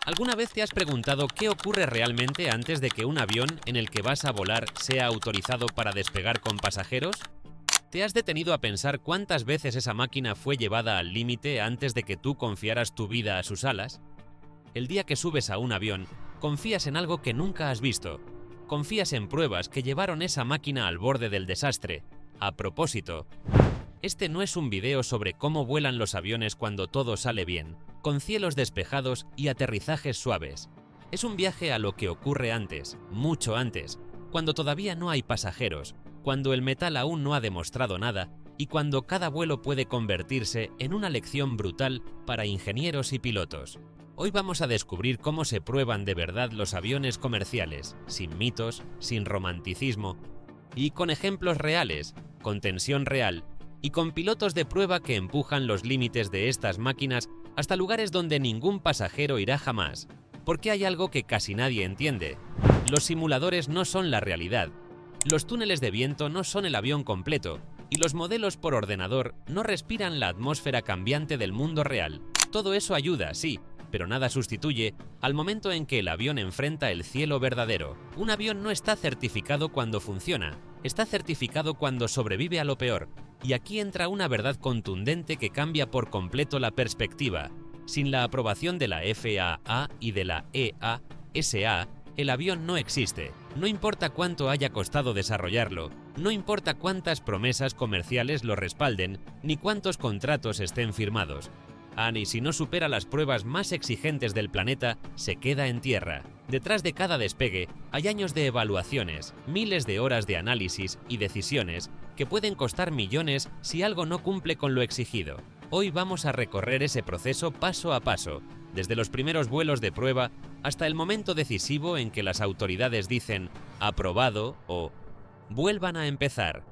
¿Alguna vez te has preguntado qué ocurre realmente antes de que un avión en el que vas a volar sea autorizado para despegar con pasajeros? ¿Te has detenido a pensar cuántas veces esa máquina fue llevada al límite antes de que tú confiaras tu vida a sus alas? El día que subes a un avión, confías en algo que nunca has visto. Confías en pruebas que llevaron esa máquina al borde del desastre. A propósito, este no es un video sobre cómo vuelan los aviones cuando todo sale bien, con cielos despejados y aterrizajes suaves. Es un viaje a lo que ocurre antes, mucho antes, cuando todavía no hay pasajeros, cuando el metal aún no ha demostrado nada y cuando cada vuelo puede convertirse en una lección brutal para ingenieros y pilotos. Hoy vamos a descubrir cómo se prueban de verdad los aviones comerciales, sin mitos, sin romanticismo y con ejemplos reales, con tensión real y con pilotos de prueba que empujan los límites de estas máquinas hasta lugares donde ningún pasajero irá jamás. Porque hay algo que casi nadie entiende. Los simuladores no son la realidad. Los túneles de viento no son el avión completo. Y los modelos por ordenador no respiran la atmósfera cambiante del mundo real. Todo eso ayuda, sí, pero nada sustituye al momento en que el avión enfrenta el cielo verdadero. Un avión no está certificado cuando funciona. Está certificado cuando sobrevive a lo peor. Y aquí entra una verdad contundente que cambia por completo la perspectiva. Sin la aprobación de la FAA y de la EASA, el avión no existe. No importa cuánto haya costado desarrollarlo, no importa cuántas promesas comerciales lo respalden, ni cuántos contratos estén firmados. Y si no supera las pruebas más exigentes del planeta, se queda en tierra. Detrás de cada despegue hay años de evaluaciones, miles de horas de análisis y decisiones que pueden costar millones si algo no cumple con lo exigido. Hoy vamos a recorrer ese proceso paso a paso, desde los primeros vuelos de prueba hasta el momento decisivo en que las autoridades dicen «aprobado» o «vuelvan a empezar».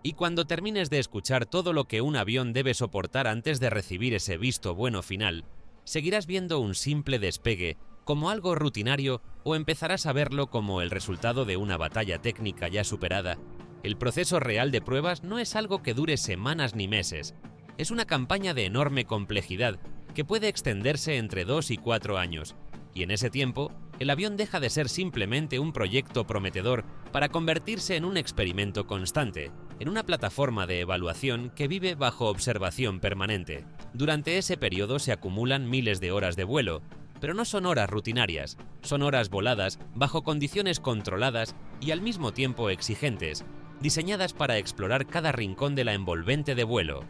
Y cuando termines de escuchar todo lo que un avión debe soportar antes de recibir ese visto bueno final, seguirás viendo un simple despegue como algo rutinario o empezarás a verlo como el resultado de una batalla técnica ya superada. El proceso real de pruebas no es algo que dure semanas ni meses. Es una campaña de enorme complejidad que puede extenderse entre 2 y 4 años. Y en ese tiempo, el avión deja de ser simplemente un proyecto prometedor para convertirse en un experimento constante, en una plataforma de evaluación que vive bajo observación permanente. Durante ese periodo se acumulan miles de horas de vuelo, pero no son horas rutinarias, son horas voladas bajo condiciones controladas y al mismo tiempo exigentes, diseñadas para explorar cada rincón de la envolvente de vuelo.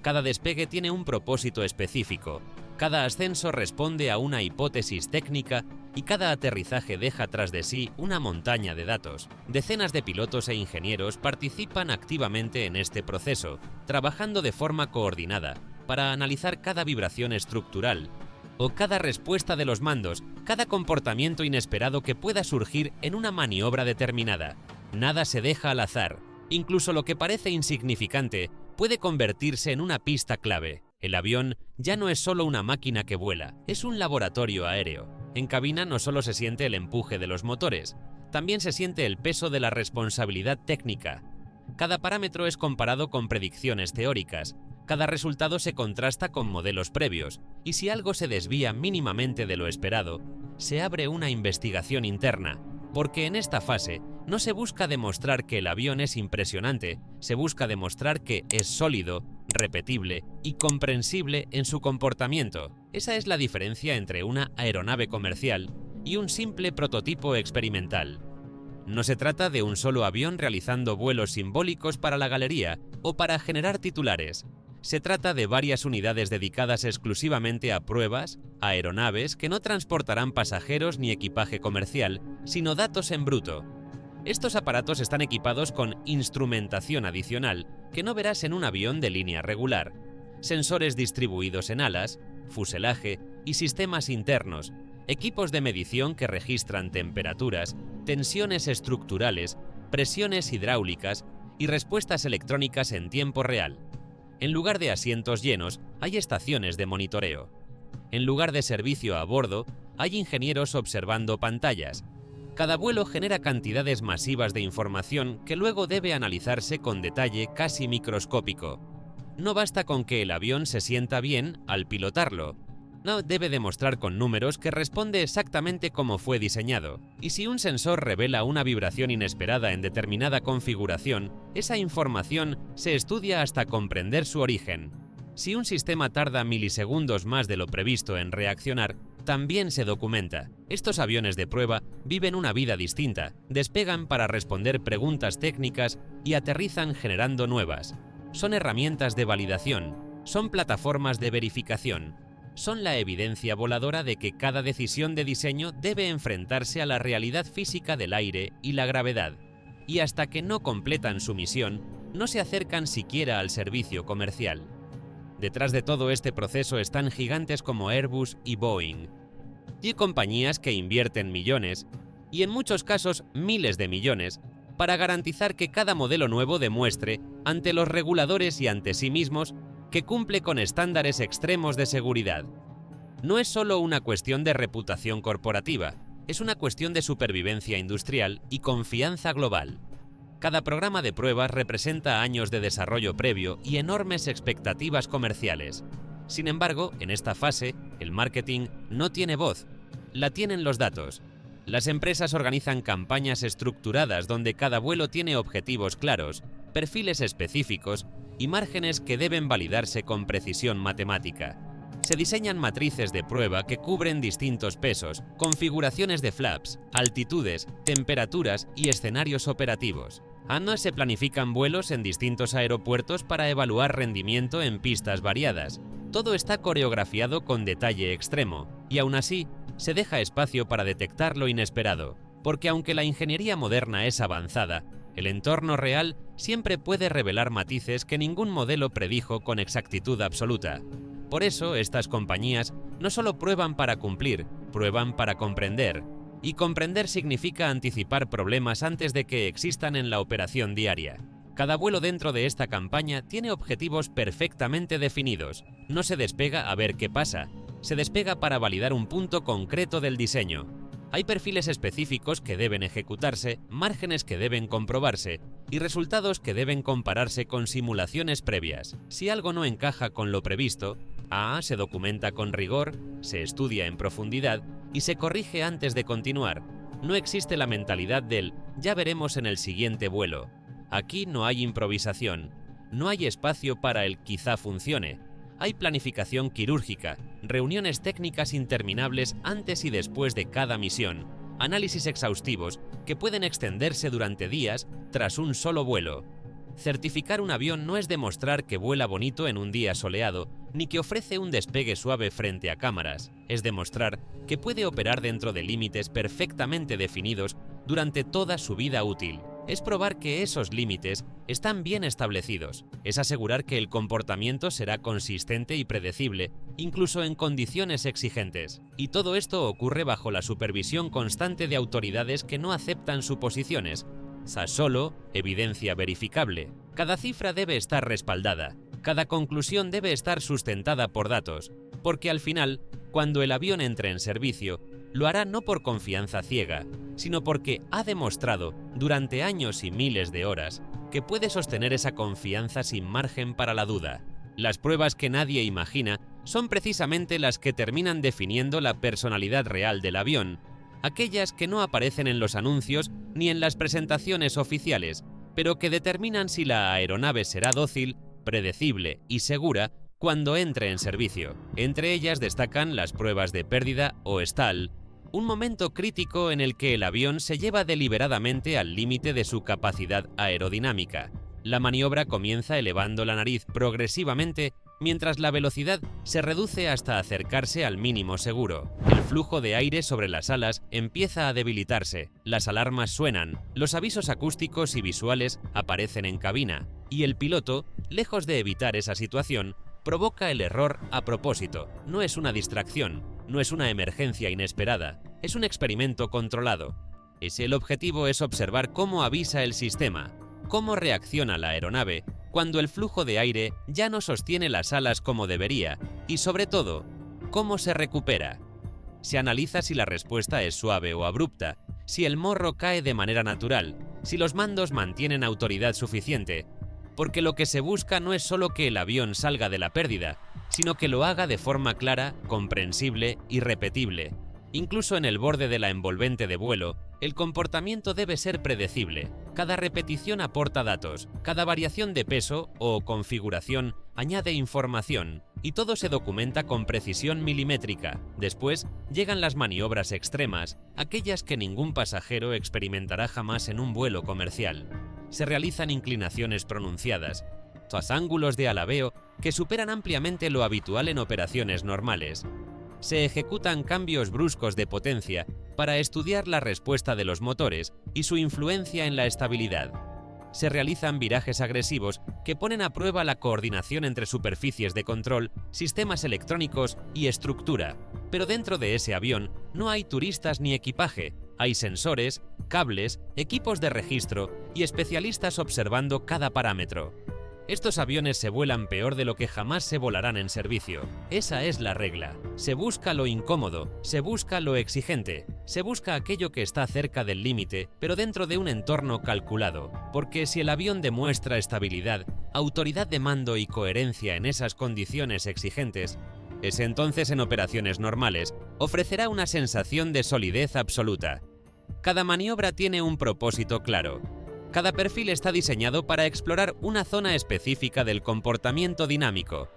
Cada despegue tiene un propósito específico, cada ascenso responde a una hipótesis técnica y cada aterrizaje deja tras de sí una montaña de datos. Decenas de pilotos e ingenieros participan activamente en este proceso, trabajando de forma coordinada para analizar cada vibración estructural o cada respuesta de los mandos, cada comportamiento inesperado que pueda surgir en una maniobra determinada. Nada se deja al azar. Incluso lo que parece insignificante puede convertirse en una pista clave. El avión ya no es solo una máquina que vuela, es un laboratorio aéreo. En cabina no solo se siente el empuje de los motores, también se siente el peso de la responsabilidad técnica. Cada parámetro es comparado con predicciones teóricas, cada resultado se contrasta con modelos previos, y si algo se desvía mínimamente de lo esperado, se abre una investigación interna, porque en esta fase no se busca demostrar que el avión es impresionante, se busca demostrar que es sólido, repetible y comprensible en su comportamiento. Esa es la diferencia entre una aeronave comercial y un simple prototipo experimental. No se trata de un solo avión realizando vuelos simbólicos para la galería o para generar titulares. Se trata de varias unidades dedicadas exclusivamente a pruebas, aeronaves que no transportarán pasajeros ni equipaje comercial, sino datos en bruto. Estos aparatos están equipados con instrumentación adicional que no verás en un avión de línea regular, sensores distribuidos en alas, fuselaje y sistemas internos, equipos de medición que registran temperaturas, tensiones estructurales, presiones hidráulicas y respuestas electrónicas en tiempo real. En lugar de asientos llenos, hay estaciones de monitoreo. En lugar de servicio a bordo, hay ingenieros observando pantallas. Cada vuelo genera cantidades masivas de información que luego debe analizarse con detalle casi microscópico. No basta con que el avión se sienta bien al pilotarlo. No debe demostrar con números que responde exactamente como fue diseñado. Y si un sensor revela una vibración inesperada en determinada configuración, esa información se estudia hasta comprender su origen. Si un sistema tarda milisegundos más de lo previsto en reaccionar, también se documenta. Estos aviones de prueba viven una vida distinta, despegan para responder preguntas técnicas y aterrizan generando nuevas. Son herramientas de validación, son plataformas de verificación, son la evidencia voladora de que cada decisión de diseño debe enfrentarse a la realidad física del aire y la gravedad, y hasta que no completan su misión, no se acercan siquiera al servicio comercial. Detrás de todo este proceso están gigantes como Airbus y Boeing, y compañías que invierten millones, y en muchos casos miles de millones, para garantizar que cada modelo nuevo demuestre, ante los reguladores y ante sí mismos, que cumple con estándares extremos de seguridad. No es solo una cuestión de reputación corporativa, es una cuestión de supervivencia industrial y confianza global. Cada programa de pruebas representa años de desarrollo previo y enormes expectativas comerciales. Sin embargo, en esta fase, el marketing no tiene voz, la tienen los datos. Las empresas organizan campañas estructuradas donde cada vuelo tiene objetivos claros, perfiles específicos y márgenes que deben validarse con precisión matemática. Se diseñan matrices de prueba que cubren distintos pesos, configuraciones de flaps, altitudes, temperaturas y escenarios operativos. Además, se planifican vuelos en distintos aeropuertos para evaluar rendimiento en pistas variadas. Todo está coreografiado con detalle extremo, y aún así, se deja espacio para detectar lo inesperado, porque aunque la ingeniería moderna es avanzada, el entorno real siempre puede revelar matices que ningún modelo predijo con exactitud absoluta. Por eso, estas compañías no solo prueban para cumplir, prueban para comprender. Y comprender significa anticipar problemas antes de que existan en la operación diaria. Cada vuelo dentro de esta campaña tiene objetivos perfectamente definidos. No se despega a ver qué pasa, se despega para validar un punto concreto del diseño. Hay perfiles específicos que deben ejecutarse, márgenes que deben comprobarse y resultados que deben compararse con simulaciones previas. Si algo no encaja con lo previsto, se documenta con rigor, se estudia en profundidad y se corrige antes de continuar. No existe la mentalidad del «ya veremos en el siguiente vuelo». Aquí no hay improvisación, no hay espacio para el «quizá funcione». Hay planificación quirúrgica, reuniones técnicas interminables antes y después de cada misión, análisis exhaustivos que pueden extenderse durante días tras un solo vuelo. Certificar un avión no es demostrar que vuela bonito en un día soleado, ni que ofrece un despegue suave frente a cámaras. Es demostrar que puede operar dentro de límites perfectamente definidos durante toda su vida útil. Es probar que esos límites están bien establecidos. Es asegurar que el comportamiento será consistente y predecible, incluso en condiciones exigentes. Y todo esto ocurre bajo la supervisión constante de autoridades que no aceptan suposiciones. Solo evidencia verificable. Cada cifra debe estar respaldada. Cada conclusión debe estar sustentada por datos. Porque al final, cuando el avión entre en servicio, lo hará no por confianza ciega, sino porque ha demostrado, durante años y miles de horas, que puede sostener esa confianza sin margen para la duda. Las pruebas que nadie imagina son precisamente las que terminan definiendo la personalidad real del avión, aquellas que no aparecen en los anuncios ni en las presentaciones oficiales, pero que determinan si la aeronave será dócil, predecible y segura cuando entre en servicio. Entre ellas destacan las pruebas de pérdida o stall, un momento crítico en el que el avión se lleva deliberadamente al límite de su capacidad aerodinámica. La maniobra comienza elevando la nariz progresivamente mientras la velocidad se reduce hasta acercarse al mínimo seguro. El flujo de aire sobre las alas empieza a debilitarse, las alarmas suenan, los avisos acústicos y visuales aparecen en cabina, y el piloto, lejos de evitar esa situación, provoca el error a propósito. No es una distracción, no es una emergencia inesperada, es un experimento controlado. El objetivo es observar cómo avisa el sistema, cómo reacciona la aeronave cuando el flujo de aire ya no sostiene las alas como debería y, sobre todo, cómo se recupera. Se analiza si la respuesta es suave o abrupta, si el morro cae de manera natural, si los mandos mantienen autoridad suficiente, porque lo que se busca no es solo que el avión salga de la pérdida, sino que lo haga de forma clara, comprensible y repetible. Incluso en el borde de la envolvente de vuelo, el comportamiento debe ser predecible. Cada repetición aporta datos, cada variación de peso o configuración añade información, y todo se documenta con precisión milimétrica. Después llegan las maniobras extremas, aquellas que ningún pasajero experimentará jamás en un vuelo comercial. Se realizan inclinaciones pronunciadas, ángulos de alabeo que superan ampliamente lo habitual en operaciones normales. Se ejecutan cambios bruscos de potencia para estudiar la respuesta de los motores y su influencia en la estabilidad. Se realizan virajes agresivos que ponen a prueba la coordinación entre superficies de control, sistemas electrónicos y estructura. Pero dentro de ese avión no hay turistas ni equipaje, hay sensores, cables, equipos de registro y especialistas observando cada parámetro. Estos aviones se vuelan peor de lo que jamás se volarán en servicio. Esa es la regla. Se busca lo incómodo, se busca lo exigente, se busca aquello que está cerca del límite, pero dentro de un entorno calculado. Porque si el avión demuestra estabilidad, autoridad de mando y coherencia en esas condiciones exigentes, ese entonces en operaciones normales ofrecerá una sensación de solidez absoluta. Cada maniobra tiene un propósito claro. Cada perfil está diseñado para explorar una zona específica del comportamiento dinámico.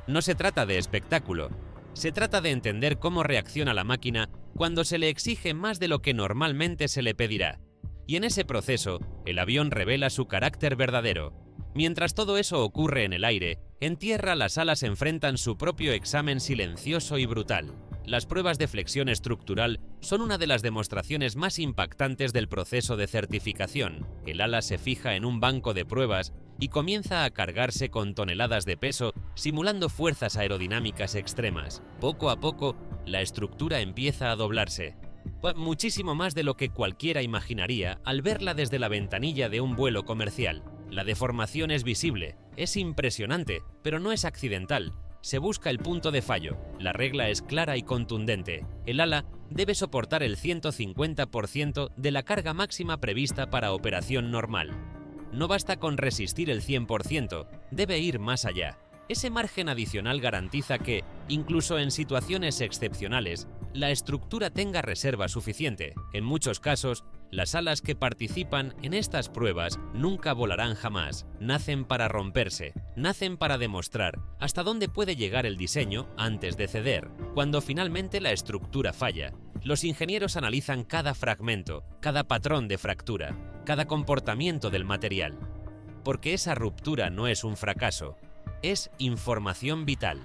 No se trata de espectáculo, se trata de entender cómo reacciona la máquina cuando se le exige más de lo que normalmente se le pedirá. Y en ese proceso, el avión revela su carácter verdadero. Mientras todo eso ocurre en el aire, en tierra las alas enfrentan su propio examen silencioso y brutal. Las pruebas de flexión estructural son una de las demostraciones más impactantes del proceso de certificación. El ala se fija en un banco de pruebas y comienza a cargarse con toneladas de peso, simulando fuerzas aerodinámicas extremas. Poco a poco, la estructura empieza a doblarse. Muchísimo más de lo que cualquiera imaginaría al verla desde la ventanilla de un vuelo comercial. La deformación es visible, es impresionante, pero no es accidental. Se busca el punto de fallo. La regla es clara y contundente. El ala debe soportar el 150% de la carga máxima prevista para operación normal. No basta con resistir el 100%, debe ir más allá. Ese margen adicional garantiza que, incluso en situaciones excepcionales, la estructura tenga reserva suficiente. En muchos casos, las alas que participan en estas pruebas nunca volarán jamás. Nacen para romperse, nacen para demostrar hasta dónde puede llegar el diseño antes de ceder. Cuando finalmente la estructura falla, los ingenieros analizan cada fragmento, cada patrón de fractura, cada comportamiento del material. Porque esa ruptura no es un fracaso, es información vital.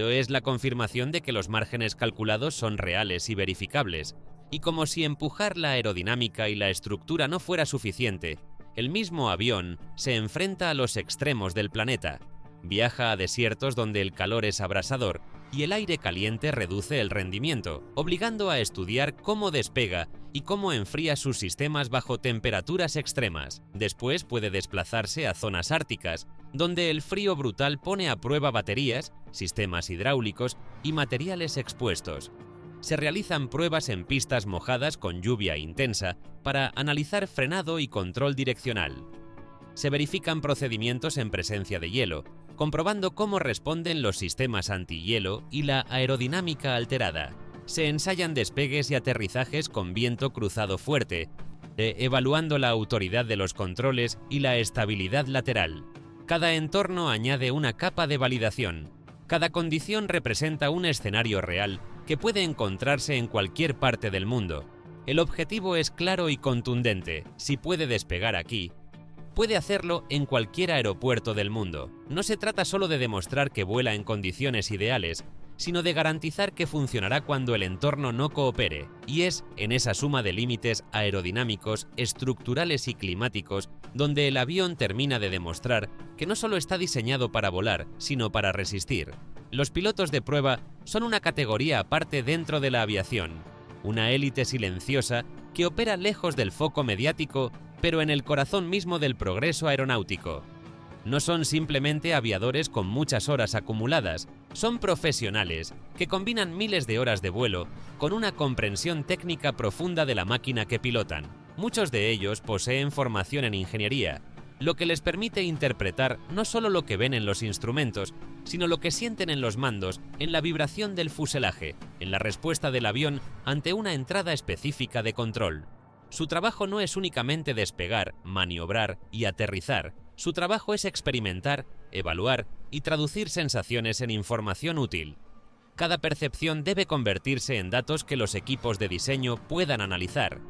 Es la confirmación de que los márgenes calculados son reales y verificables. Y como si empujar la aerodinámica y la estructura no fuera suficiente, el mismo avión se enfrenta a los extremos del planeta. Viaja a desiertos donde el calor es abrasador y el aire caliente reduce el rendimiento, obligando a estudiar cómo despega y cómo enfría sus sistemas bajo temperaturas extremas. Después puede desplazarse a zonas árticas, donde el frío brutal pone a prueba baterías, sistemas hidráulicos y materiales expuestos. Se realizan pruebas en pistas mojadas con lluvia intensa para analizar frenado y control direccional. Se verifican procedimientos en presencia de hielo, comprobando cómo responden los sistemas antihielo y la aerodinámica alterada. Se ensayan despegues y aterrizajes con viento cruzado fuerte, evaluando la autoridad de los controles y la estabilidad lateral. Cada entorno añade una capa de validación. Cada condición representa un escenario real que puede encontrarse en cualquier parte del mundo. El objetivo es claro y contundente. Si puede despegar aquí, puede hacerlo en cualquier aeropuerto del mundo. No se trata solo de demostrar que vuela en condiciones ideales, sino de garantizar que funcionará cuando el entorno no coopere. Y es en esa suma de límites aerodinámicos, estructurales y climáticos donde el avión termina de demostrar que no solo está diseñado para volar, sino para resistir. Los pilotos de prueba son una categoría aparte dentro de la aviación, una élite silenciosa que opera lejos del foco mediático, pero en el corazón mismo del progreso aeronáutico. No son simplemente aviadores con muchas horas acumuladas, son profesionales que combinan miles de horas de vuelo con una comprensión técnica profunda de la máquina que pilotan. Muchos de ellos poseen formación en ingeniería, lo que les permite interpretar no solo lo que ven en los instrumentos, sino lo que sienten en los mandos, en la vibración del fuselaje, en la respuesta del avión ante una entrada específica de control. Su trabajo no es únicamente despegar, maniobrar y aterrizar. Su trabajo es experimentar, evaluar y traducir sensaciones en información útil. Cada percepción debe convertirse en datos que los equipos de diseño puedan analizar.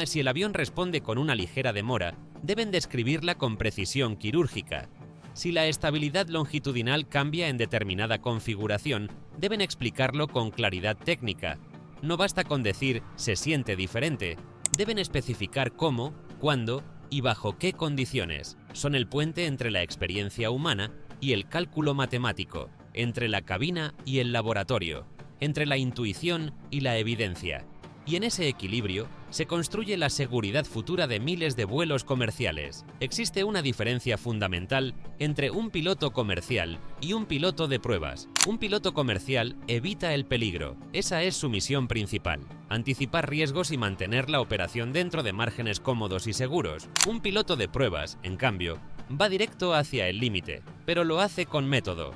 Si el avión responde con una ligera demora, deben describirla con precisión quirúrgica. Si la estabilidad longitudinal cambia en determinada configuración, deben explicarlo con claridad técnica. No basta con decir «se siente diferente». Deben especificar cómo, cuándo y bajo qué condiciones. Son el puente entre la experiencia humana y el cálculo matemático, entre la cabina y el laboratorio, entre la intuición y la evidencia. Y en ese equilibrio se construye la seguridad futura de miles de vuelos comerciales. Existe una diferencia fundamental entre un piloto comercial y un piloto de pruebas. Un piloto comercial evita el peligro. Esa es su misión principal: anticipar riesgos y mantener la operación dentro de márgenes cómodos y seguros. Un piloto de pruebas, en cambio, va directo hacia el límite, pero lo hace con método.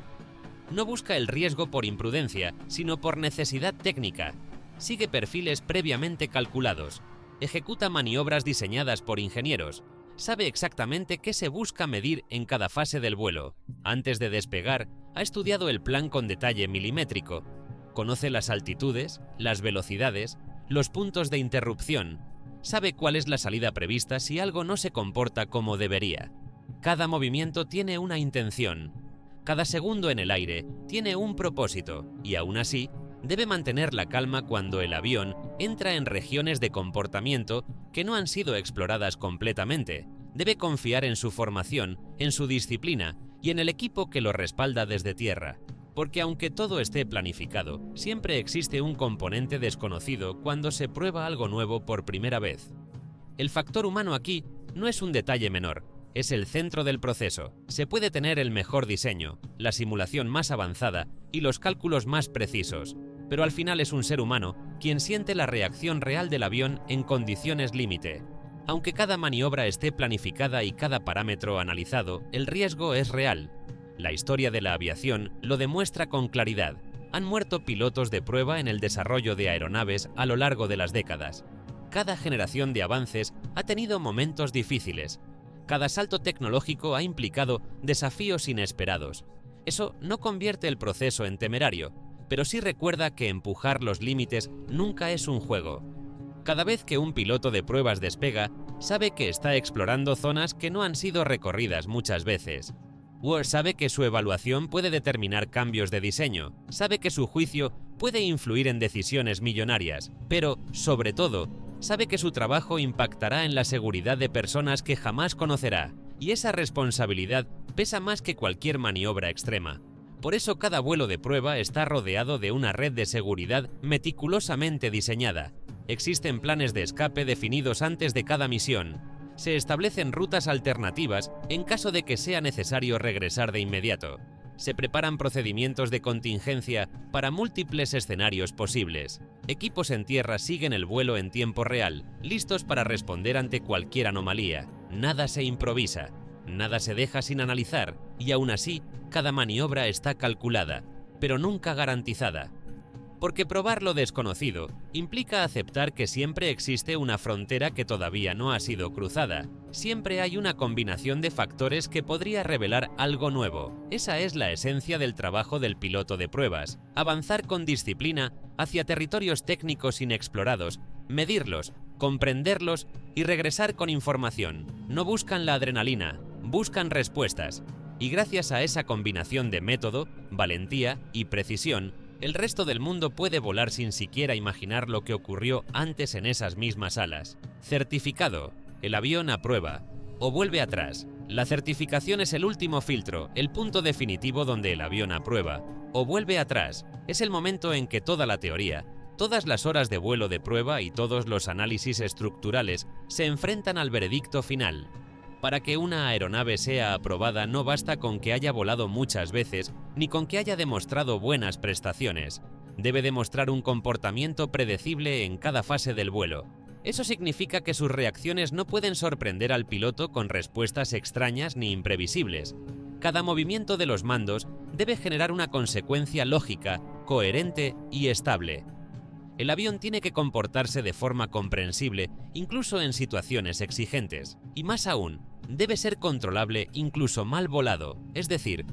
No busca el riesgo por imprudencia, sino por necesidad técnica. Sigue perfiles previamente calculados, ejecuta maniobras diseñadas por ingenieros, sabe exactamente qué se busca medir en cada fase del vuelo. Antes de despegar, ha estudiado el plan con detalle milimétrico, conoce las altitudes, las velocidades, los puntos de interrupción, sabe cuál es la salida prevista si algo no se comporta como debería. Cada movimiento tiene una intención, cada segundo en el aire tiene un propósito, y aún así, debe mantener la calma cuando el avión entra en regiones de comportamiento que no han sido exploradas completamente. Debe confiar en su formación, en su disciplina y en el equipo que lo respalda desde tierra. Porque aunque todo esté planificado, siempre existe un componente desconocido cuando se prueba algo nuevo por primera vez. El factor humano aquí no es un detalle menor, es el centro del proceso. Se puede tener el mejor diseño, la simulación más avanzada y los cálculos más precisos, pero al final es un ser humano quien siente la reacción real del avión en condiciones límite. Aunque cada maniobra esté planificada y cada parámetro analizado, el riesgo es real. La historia de la aviación lo demuestra con claridad. Han muerto pilotos de prueba en el desarrollo de aeronaves a lo largo de las décadas. Cada generación de avances ha tenido momentos difíciles. Cada salto tecnológico ha implicado desafíos inesperados. Eso no convierte el proceso en temerario, pero sí recuerda que empujar los límites nunca es un juego. Cada vez que un piloto de pruebas despega, sabe que está explorando zonas que no han sido recorridas muchas veces. Sabe que su evaluación puede determinar cambios de diseño, sabe que su juicio puede influir en decisiones millonarias, pero, sobre todo, sabe que su trabajo impactará en la seguridad de personas que jamás conocerá, y esa responsabilidad pesa más que cualquier maniobra extrema. Por eso cada vuelo de prueba está rodeado de una red de seguridad meticulosamente diseñada. Existen planes de escape definidos antes de cada misión. Se establecen rutas alternativas en caso de que sea necesario regresar de inmediato. Se preparan procedimientos de contingencia para múltiples escenarios posibles. Equipos en tierra siguen el vuelo en tiempo real, listos para responder ante cualquier anomalía. Nada se improvisa. Nada se deja sin analizar, y aún así, cada maniobra está calculada, pero nunca garantizada. Porque probar lo desconocido implica aceptar que siempre existe una frontera que todavía no ha sido cruzada. Siempre hay una combinación de factores que podría revelar algo nuevo. Esa es la esencia del trabajo del piloto de pruebas: avanzar con disciplina hacia territorios técnicos inexplorados, medirlos, comprenderlos y regresar con información. No buscan la adrenalina, buscan respuestas. Y gracias a esa combinación de método, valentía y precisión, el resto del mundo puede volar sin siquiera imaginar lo que ocurrió antes en esas mismas alas. Certificado: el avión aprueba o vuelve atrás. La certificación es el último filtro, el punto definitivo donde el avión aprueba o vuelve atrás. Es el momento en que toda la teoría, todas las horas de vuelo de prueba y todos los análisis estructurales se enfrentan al veredicto final. Para que una aeronave sea aprobada no basta con que haya volado muchas veces ni con que haya demostrado buenas prestaciones. Debe demostrar un comportamiento predecible en cada fase del vuelo. Eso significa que sus reacciones no pueden sorprender al piloto con respuestas extrañas ni imprevisibles. Cada movimiento de los mandos debe generar una consecuencia lógica, coherente y estable. El avión tiene que comportarse de forma comprensible, incluso en situaciones exigentes. Y más aún, debe ser controlable incluso mal volado, es decir,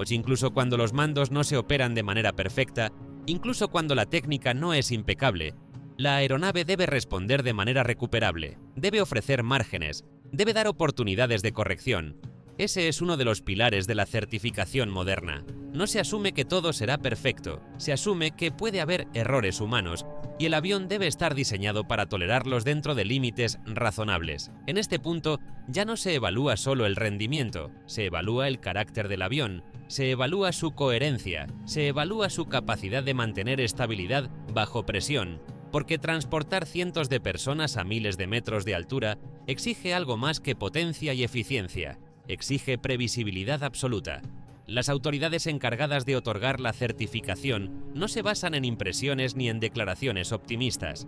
incluso cuando los mandos no se operan de manera perfecta, incluso cuando la técnica no es impecable. La aeronave debe responder de manera recuperable, debe ofrecer márgenes, debe dar oportunidades de corrección. Ese es uno de los pilares de la certificación moderna. No se asume que todo será perfecto, se asume que puede haber errores humanos y el avión debe estar diseñado para tolerarlos dentro de límites razonables. En este punto ya no se evalúa solo el rendimiento, se evalúa el carácter del avión, se evalúa su coherencia, se evalúa su capacidad de mantener estabilidad bajo presión, porque transportar cientos de personas a miles de metros de altura exige algo más que potencia y eficiencia. Exige previsibilidad absoluta. Las autoridades encargadas de otorgar la certificación no se basan en impresiones ni en declaraciones optimistas.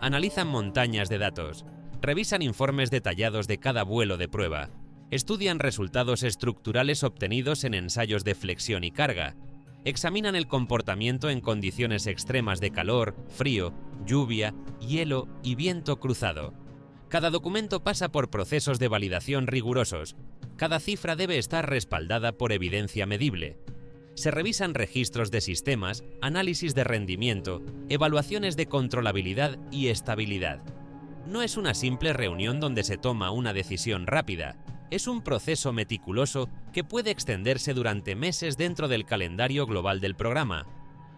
Analizan montañas de datos, revisan informes detallados de cada vuelo de prueba, estudian resultados estructurales obtenidos en ensayos de flexión y carga, examinan el comportamiento en condiciones extremas de calor, frío, lluvia, hielo y viento cruzado. Cada documento pasa por procesos de validación rigurosos. Cada cifra debe estar respaldada por evidencia medible. Se revisan registros de sistemas, análisis de rendimiento, evaluaciones de controlabilidad y estabilidad. No es una simple reunión donde se toma una decisión rápida. Es un proceso meticuloso que puede extenderse durante meses dentro del calendario global del programa.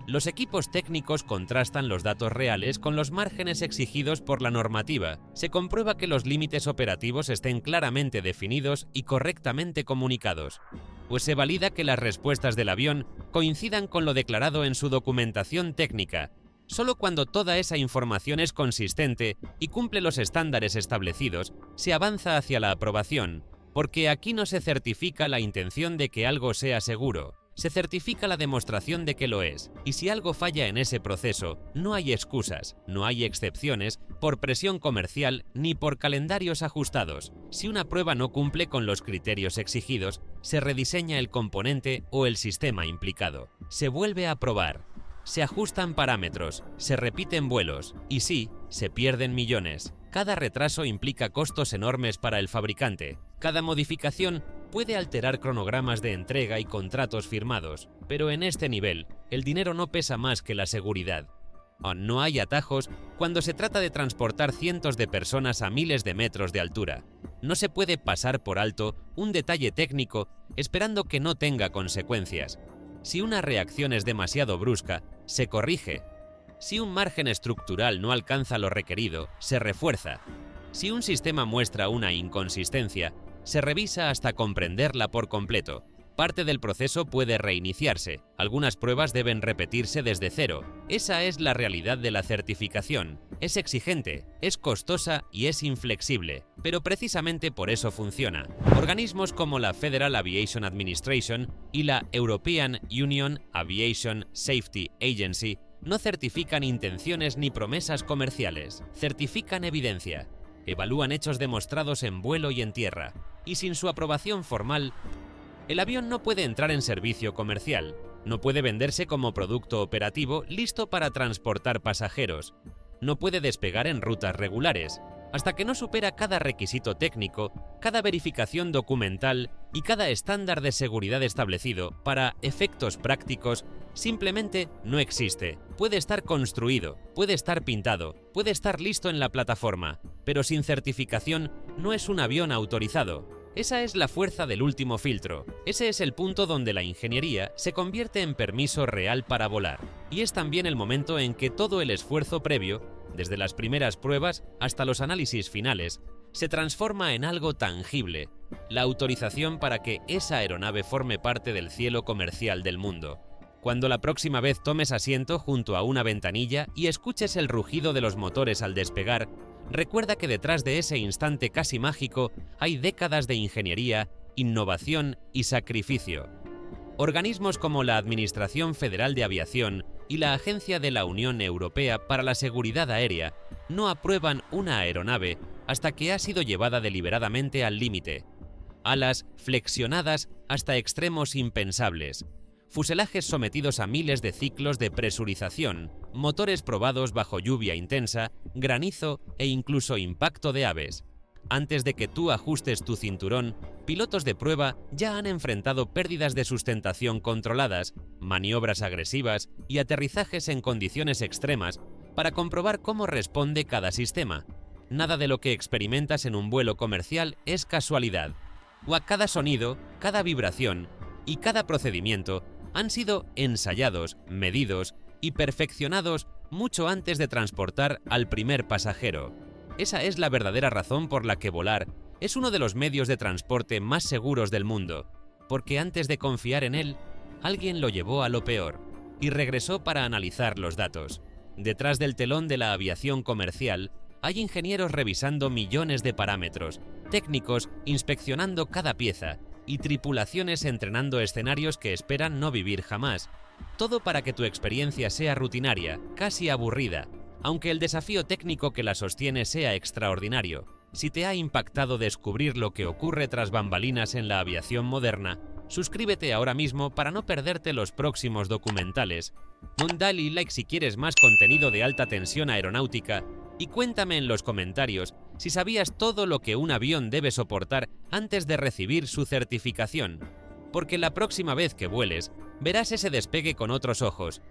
Los equipos técnicos contrastan los datos reales con los márgenes exigidos por la normativa. Se comprueba que los límites operativos estén claramente definidos y correctamente comunicados. Pues se valida que las respuestas del avión coincidan con lo declarado en su documentación técnica. Solo cuando toda esa información es consistente y cumple los estándares establecidos, se avanza hacia la aprobación, porque aquí no se certifica la intención de que algo sea seguro. Se certifica la demostración de que lo es, y si algo falla en ese proceso, no hay excusas, no hay excepciones por presión comercial ni por calendarios ajustados. Si una prueba no cumple con los criterios exigidos, se rediseña el componente o el sistema implicado. Se vuelve a probar. Se ajustan parámetros, se repiten vuelos, y sí, se pierden millones. Cada retraso implica costos enormes para el fabricante. Cada modificación puede alterar cronogramas de entrega y contratos firmados, pero en este nivel, el dinero no pesa más que la seguridad. No hay atajos cuando se trata de transportar cientos de personas a miles de metros de altura. No se puede pasar por alto un detalle técnico esperando que no tenga consecuencias. Si una reacción es demasiado brusca, se corrige. Si un margen estructural no alcanza lo requerido, se refuerza. Si un sistema muestra una inconsistencia, se revisa hasta comprenderla por completo. Parte del proceso puede reiniciarse, algunas pruebas deben repetirse desde cero. Esa es la realidad de la certificación. Es exigente, es costosa y es inflexible, pero precisamente por eso funciona. Organismos como la Federal Aviation Administration y la European Union Aviation Safety Agency no certifican intenciones ni promesas comerciales, certifican evidencia. Evalúan hechos demostrados en vuelo y en tierra, y sin su aprobación formal, el avión no puede entrar en servicio comercial, no puede venderse como producto operativo listo para transportar pasajeros, no puede despegar en rutas regulares, hasta que no supera cada requisito técnico, cada verificación documental y cada estándar de seguridad establecido. Para efectos prácticos, simplemente no existe. Puede estar construido, puede estar pintado, puede estar listo en la plataforma, pero sin certificación no es un avión autorizado. Esa es la fuerza del último filtro. Ese es el punto donde la ingeniería se convierte en permiso real para volar. Y es también el momento en que todo el esfuerzo previo, desde las primeras pruebas hasta los análisis finales, se transforma en algo tangible, la autorización para que esa aeronave forme parte del cielo comercial del mundo. Cuando la próxima vez tomes asiento junto a una ventanilla y escuches el rugido de los motores al despegar, recuerda que detrás de ese instante casi mágico hay décadas de ingeniería, innovación y sacrificio. Organismos como la Administración Federal de Aviación y la Agencia de la Unión Europea para la Seguridad Aérea no aprueban una aeronave hasta que ha sido llevada deliberadamente al límite. alas flexionadas hasta extremos impensables, fuselajes sometidos a miles de ciclos de presurización, motores probados bajo lluvia intensa, granizo e incluso impacto de aves. Antes de que tú ajustes tu cinturón, pilotos de prueba ya han enfrentado pérdidas de sustentación controladas, maniobras agresivas y aterrizajes en condiciones extremas para comprobar cómo responde cada sistema. Nada de lo que experimentas en un vuelo comercial es casualidad. Cada sonido, cada vibración y cada procedimiento han sido ensayados, medidos y perfeccionados mucho antes de transportar al primer pasajero. Esa es la verdadera razón por la que volar es uno de los medios de transporte más seguros del mundo, porque antes de confiar en él, alguien lo llevó a lo peor y regresó para analizar los datos. Detrás del telón de la aviación comercial, hay ingenieros revisando millones de parámetros, técnicos inspeccionando cada pieza y tripulaciones entrenando escenarios que esperan no vivir jamás. Todo para que tu experiencia sea rutinaria, casi aburrida, aunque el desafío técnico que la sostiene sea extraordinario. Si te ha impactado descubrir lo que ocurre tras bambalinas en la aviación moderna, suscríbete ahora mismo para no perderte los próximos documentales. Dale like si quieres más contenido de alta tensión aeronáutica y cuéntame en los comentarios si sabías todo lo que un avión debe soportar antes de recibir su certificación. Porque la próxima vez que vueles, verás ese despegue con otros ojos